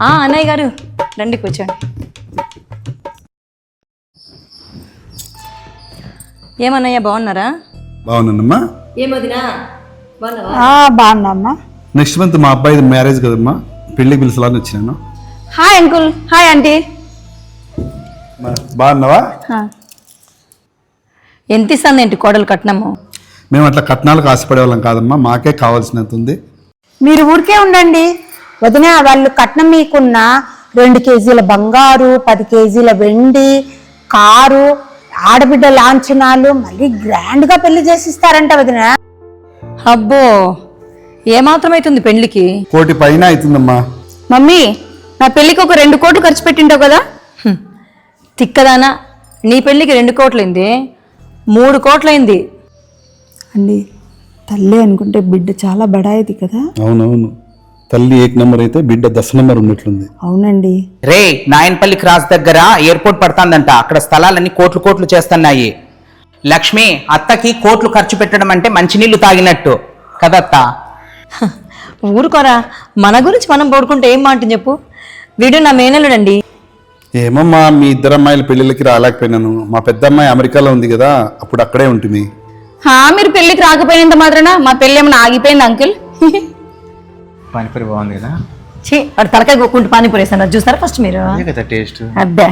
అన్నయ్య గారు రండి కూర్చోండి. ఏమన్నయ్య బాగున్నారా? బాగున్నానమ్మా. ఏమదినా బాగున్నామ్మా. నెక్స్ట్ మంత్ మా అబ్బాయి మ్యారేజ్ కదమ్మా, పెళ్లికి పిలిచాలని వచ్చినాను. Hi uncle. Hi aunty. బాగున్నావా? ఎంత ఇస్తుంది ఏంటి కోడలు కట్నము? మేము అట్లా కట్నాలకు ఆశపడే వాళ్ళం కాదమ్మా, మాకే కావాల్సినంత ఉంది. మీరు ఊరికే ఉండండి. వదిన వాళ్ళు కట్నం మీకున్న 2 కేజీల బంగారు, 10 కేజీల వెండి, కారు, ఆడబిడ్డ లాంఛనాలు మళ్ళీ గ్రాండ్ గా పెళ్లి చేసిస్తారంట వదిన. అబ్బో ఏమాత్రం అవుతుంది పెళ్లికి? 1 కోటి పైన అవుతుందమ్మా. మమ్మీ నా పెళ్లికి ఒక 2 కోట్లు ఖర్చు పెట్టింటావు కదా. తిక్కదానా, నీ పెళ్లికి 2 కోట్లయింది, 3 కోట్లయింది అండి. తల్లి అనుకుంటే బిడ్డ చాలా బడాయిది కదా. అవునవును, తల్లి 1 నెంబర్ అయితే బిడ్డ 10 నెంబర్ ఉన్నట్లుంది. అవునండి. రే నాయన్పల్లి క్రాస్ దగ్గర ఎయిర్పోర్ట్ పడుతుందంట, అక్కడ స్థలాలన్నీ కోట్లు కోట్లు చేస్తున్నాయి. లక్ష్మి అత్తకి కోట్లు ఖర్చు పెట్టడం అంటే మంచినీళ్లు తాగినట్టు కదత్త. ఊరుకోరా, మన గురించి మనం పోడుకుంటే ఏం మాట చెప్పు. వీడు నా మేనల్లుడండి. ఏమమ్మా, మీ 2 అమ్మాయిల పెళ్ళిళ్ళకి రాలేకపోయినాను. మా పెద్ద అమ్మాయి అమెరికాలో ఉంది కదా, అప్పుడు అక్కడే ఉంటుంది. మీరు పెళ్లికి రాకపోయినంత మాత్రాన మా పెళ్లి ఏమైనా ఆగిపోయింది అంకుల్? పానీపూరి బాగుంది కదా. వాడు తలకాయ కొక్కుంటూ పానీపూరి వేస్తాను, చూస్తారా ఫస్ట్ మీరు? టేస్ట్ అబ్బే